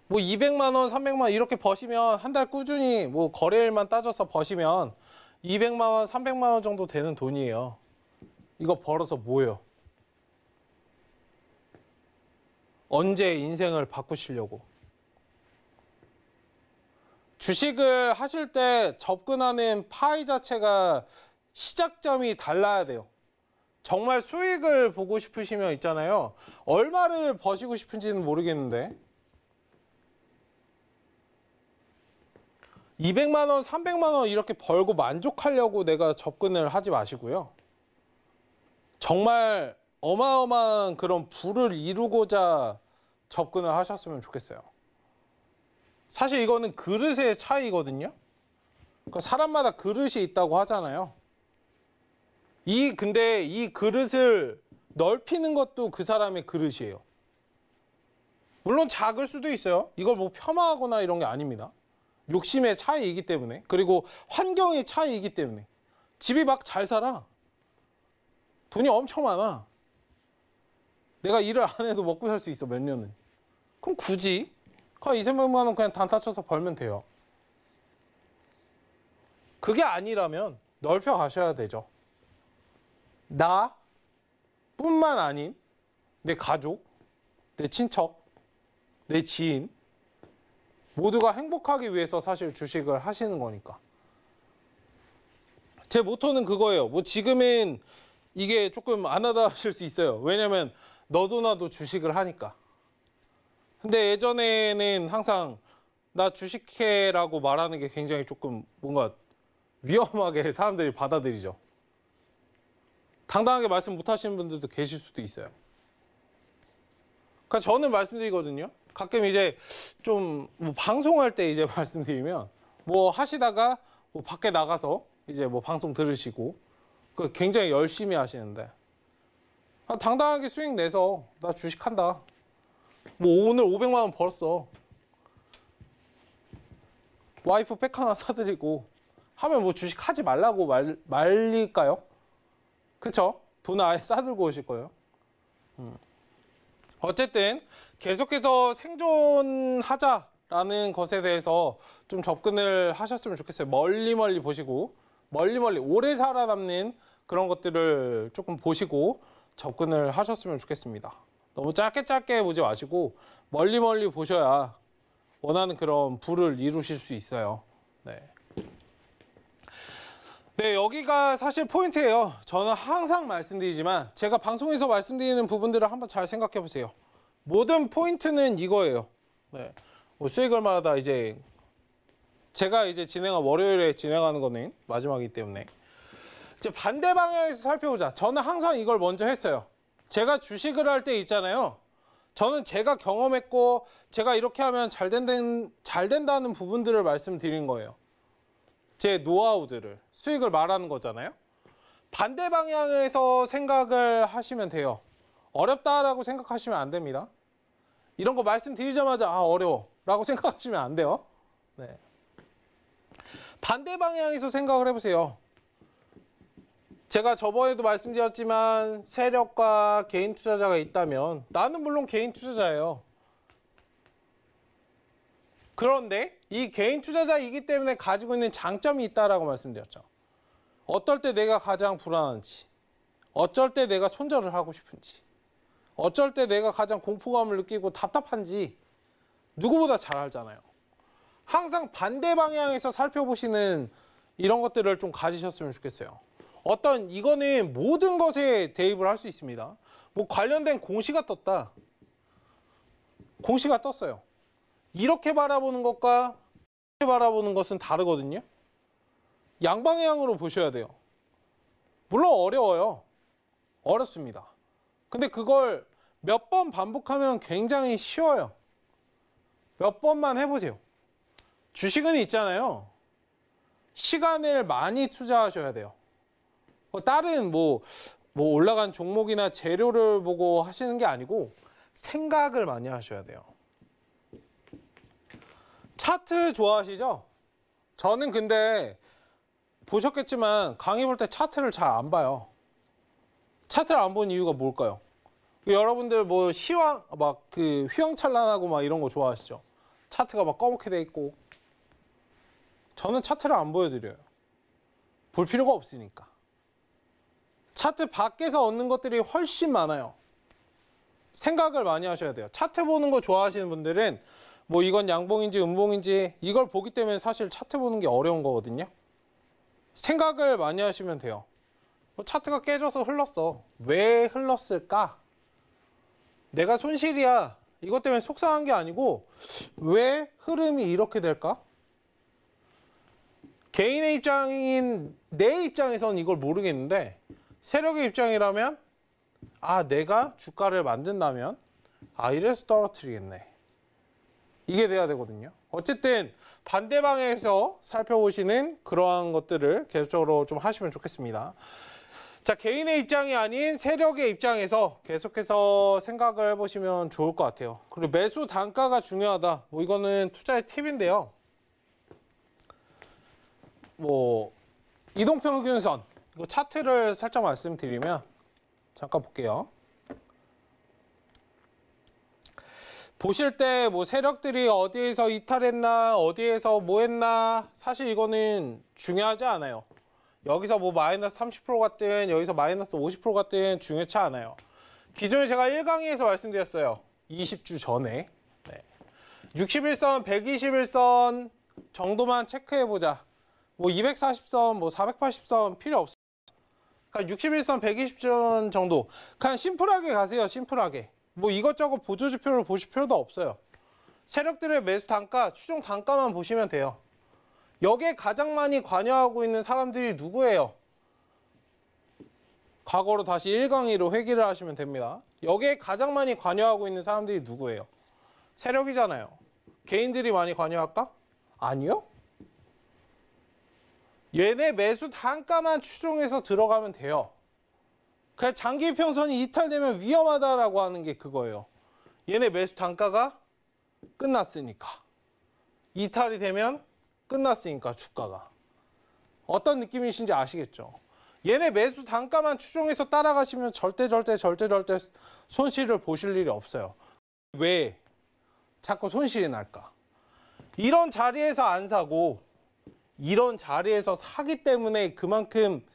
뭐 200만 원, 300만 원 이렇게 버시면 한 달 꾸준히 뭐 거래일만 따져서 버시면 200만 원, 300만 원 정도 되는 돈이에요. 이거 벌어서 뭐예요? 언제 인생을 바꾸시려고? 주식을 하실 때 접근하는 파이 자체가 시작점이 달라야 돼요. 정말 수익을 보고 싶으시면 있잖아요. 얼마를 버시고 싶은지는 모르겠는데 200만 원, 300만 원 이렇게 벌고 만족하려고 내가 접근을 하지 마시고요. 정말 어마어마한 그런 부를 이루고자 접근을 하셨으면 좋겠어요. 사실 이거는 그릇의 차이거든요. 그러니까 사람마다 그릇이 있다고 하잖아요. 근데 이 그릇을 넓히는 것도 그 사람의 그릇이에요. 물론 작을 수도 있어요. 이걸 뭐 폄하하거나 이런 게 아닙니다. 욕심의 차이이기 때문에, 그리고 환경의 차이이기 때문에. 집이 막 잘 살아. 돈이 엄청 많아. 내가 일을 안 해도 먹고 살 수 있어, 몇 년은. 그럼 굳이 200~300만 원 그냥 단타 쳐서 벌면 돼요. 그게 아니라면 넓혀 가셔야 되죠. 나뿐만 아닌 내 가족, 내 친척, 내 지인 모두가 행복하기 위해서 사실 주식을 하시는 거니까. 제 모토는 그거예요. 뭐 지금은 이게 조금 안 하다 하실 수 있어요. 왜냐면 너도 나도 주식을 하니까. 근데 예전에는 항상 나 주식해라고 말하는 게 굉장히 조금 뭔가 위험하게 사람들이 받아들이죠. 당당하게 말씀 못 하시는 분들도 계실 수도 있어요. 그러니까 저는 말씀드리거든요. 가끔 이제 좀 뭐 방송할 때 이제 말씀드리면 뭐 하시다가 뭐 밖에 나가서 이제 뭐 방송 들으시고 굉장히 열심히 하시는데 당당하게 수익 내서 나 주식한다. 뭐 오늘 500만 원 벌었어. 와이프 백 하나 사드리고 하면 뭐 주식 하지 말라고 말릴까요? 그쵸? 돈을 아예 싸들고 오실 거예요. 어쨌든 계속해서 생존하자라는 것에 대해서 좀 접근을 하셨으면 좋겠어요. 멀리 보시고 멀리 오래 살아남는 그런 것들을 조금 보시고 접근을 하셨으면 좋겠습니다. 너무 짧게 보지 마시고 멀리 보셔야 원하는 그런 부를 이루실 수 있어요. 네, 여기가 사실 포인트예요. 저는 항상 말씀드리지만 제가 방송에서 말씀드리는 부분들을 한번 잘 생각해 보세요. 모든 포인트는 이거예요. 네. 뭐 수익 얼마다 이제 제가 이제 월요일에 진행하는 거는 마지막이기 때문에 이제 반대 방향에서 살펴보자. 저는 항상 이걸 먼저 했어요. 제가 주식을 할 때 있잖아요. 저는 제가 경험했고 제가 이렇게 하면 잘 된다는 부분들을 말씀드린 거예요. 제 노하우들을, 수익을 말하는 거잖아요. 반대 방향에서 생각을 하시면 돼요. 어렵다라고 생각하시면 안 됩니다. 이런 거 말씀드리자마자 아 어려워 라고 생각하시면 안 돼요. 네. 반대 방향에서 생각을 해보세요. 제가 저번에도 말씀드렸지만 세력과 개인 투자자가 있다면 나는 물론 개인 투자자예요. 그런데 이 개인 투자자이기 때문에 가지고 있는 장점이 있다라고 말씀드렸죠. 어떨 때 내가 가장 불안한지, 어쩔 때 내가 손절을 하고 싶은지, 어쩔 때 내가 가장 공포감을 느끼고 답답한지 누구보다 잘 알잖아요. 항상 반대 방향에서 살펴보시는 이런 것들을 좀 가지셨으면 좋겠어요. 이거는 모든 것에 대입을 할 수 있습니다. 뭐 관련된 공시가 떴다. 공시가 떴어요. 이렇게 바라보는 것과 이렇게 바라보는 것은 다르거든요. 양방향으로 보셔야 돼요. 물론 어려워요. 어렵습니다. 근데 그걸 몇 번 반복하면 굉장히 쉬워요. 몇 번만 해보세요. 주식은 있잖아요. 시간을 많이 투자하셔야 돼요. 다른 뭐 올라간 종목이나 재료를 보고 하시는 게 아니고 생각을 많이 하셔야 돼요. 차트 좋아하시죠? 저는 근데 보셨겠지만 강의 볼 때 차트를 잘 안 봐요. 차트를 안 본 이유가 뭘까요? 여러분들 뭐 시황 막 그 휘황찬란하고 막 이런 거 좋아하시죠? 차트가 막 검게 돼 있고. 저는 차트를 안 보여드려요. 볼 필요가 없으니까. 차트 밖에서 얻는 것들이 훨씬 많아요. 생각을 많이 하셔야 돼요. 차트 보는 거 좋아하시는 분들은 뭐 이건 양봉인지 음봉인지 이걸 보기 때문에 사실 차트 보는 게 어려운 거거든요. 생각을 많이 하시면 돼요. 차트가 깨져서 흘렀어. 왜 흘렀을까? 내가 손실이야. 이것 때문에 속상한 게 아니고 왜 흐름이 이렇게 될까? 개인의 입장인 내 입장에서는 이걸 모르겠는데 세력의 입장이라면 내가 주가를 만든다면 이래서 떨어뜨리겠네. 이게 돼야 되거든요. 어쨌든 반대 방향에서 살펴보시는 그러한 것들을 계속적으로 좀 하시면 좋겠습니다. 자, 개인의 입장이 아닌 세력의 입장에서 계속해서 생각을 해보시면 좋을 것 같아요. 그리고 매수 단가가 중요하다. 이거는 투자의 팁인데요. 이동평균선, 이거 차트를 살짝 말씀드리면 잠깐 볼게요. 보실 때 세력들이 어디에서 이탈했나, 어디에서 뭐 했나, 사실 이거는 중요하지 않아요. 여기서 마이너스 30% 같든 여기서 마이너스 50% 같든 중요치 않아요. 기존에 제가 1강의에서 말씀드렸어요. 20주 전에. 61선, 121선 정도만 체크해보자. 240선, 480선 필요 없어요. 그러니까 61선, 120선 정도. 그냥 심플하게 가세요. 심플하게. 이것저것 보조지표를 보실 필요도 없어요. 세력들의 매수 단가, 추종 단가만 보시면 돼요. 여기에 가장 많이 관여하고 있는 사람들이 누구예요? 과거로 다시 1강의로 회귀를 하시면 됩니다. 여기에 가장 많이 관여하고 있는 사람들이 누구예요? 세력이잖아요. 개인들이 많이 관여할까? 아니요. 얘네 매수 단가만 추종해서 들어가면 돼요. 그냥 장기 이평선이 이탈되면 위험하다라고 하는 게 그거예요. 얘네 매수 단가가 끝났으니까. 이탈이 되면 끝났으니까 주가가. 어떤 느낌이신지 아시겠죠? 얘네 매수 단가만 추종해서 따라가시면 절대 손실을 보실 일이 없어요. 왜 자꾸 손실이 날까? 이런 자리에서 안 사고 이런 자리에서 사기 때문에 그만큼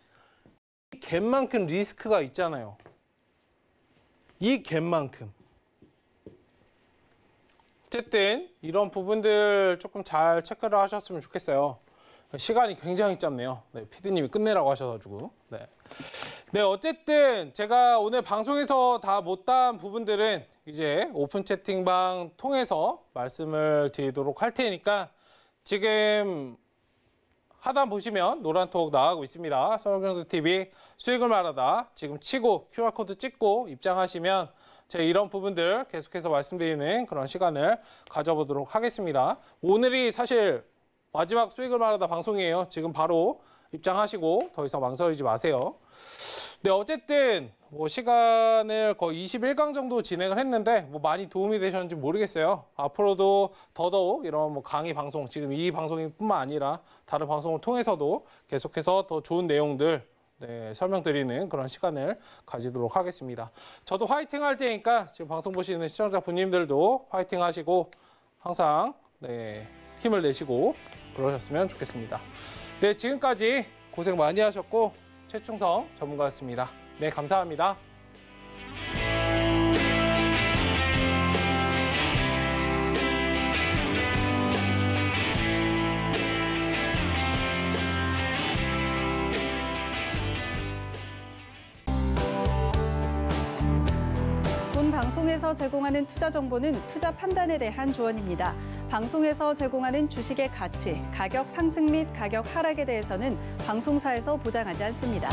갭만큼 리스크가 있잖아요. 이 갭만큼. 어쨌든 이런 부분들 조금 잘 체크를 하셨으면 좋겠어요. 시간이 굉장히 짧네요. 피디님이 끝내라고 하셔가지고. 어쨌든 제가 오늘 방송에서 다 못다한 부분들은 이제 오픈 채팅방 통해서 말씀을 드리도록 할 테니까 지금 하단 보시면 노란톡 나가고 있습니다. 서울경제TV 수익을 말하다 지금 치고 QR코드 찍고 입장하시면 제가 이런 부분들 계속해서 말씀드리는 그런 시간을 가져보도록 하겠습니다. 오늘이 사실 마지막 수익을 말하다 방송이에요. 지금 바로 입장하시고 더 이상 망설이지 마세요. 네, 어쨌든 뭐 시간을 거의 21강 정도 진행을 했는데 뭐 많이 도움이 되셨는지 모르겠어요. 앞으로도 더더욱 이런 뭐 강의 방송, 지금 이 방송뿐만 아니라 다른 방송을 통해서도 계속해서 더 좋은 내용들 설명드리는 그런 시간을 가지도록 하겠습니다. 저도 화이팅 할 테니까 지금 방송 보시는 시청자 분님들도 화이팅 하시고 항상 힘을 내시고 그러셨으면 좋겠습니다. 네, 지금까지 고생 많이 하셨고 최충성 전문가였습니다. 네, 감사합니다. 본 방송에서 제공하는 투자 정보는 투자 판단에 대한 조언입니다. 방송에서 제공하는 주식의 가치, 가격 상승 및 가격 하락에 대해서는 방송사에서 보장하지 않습니다.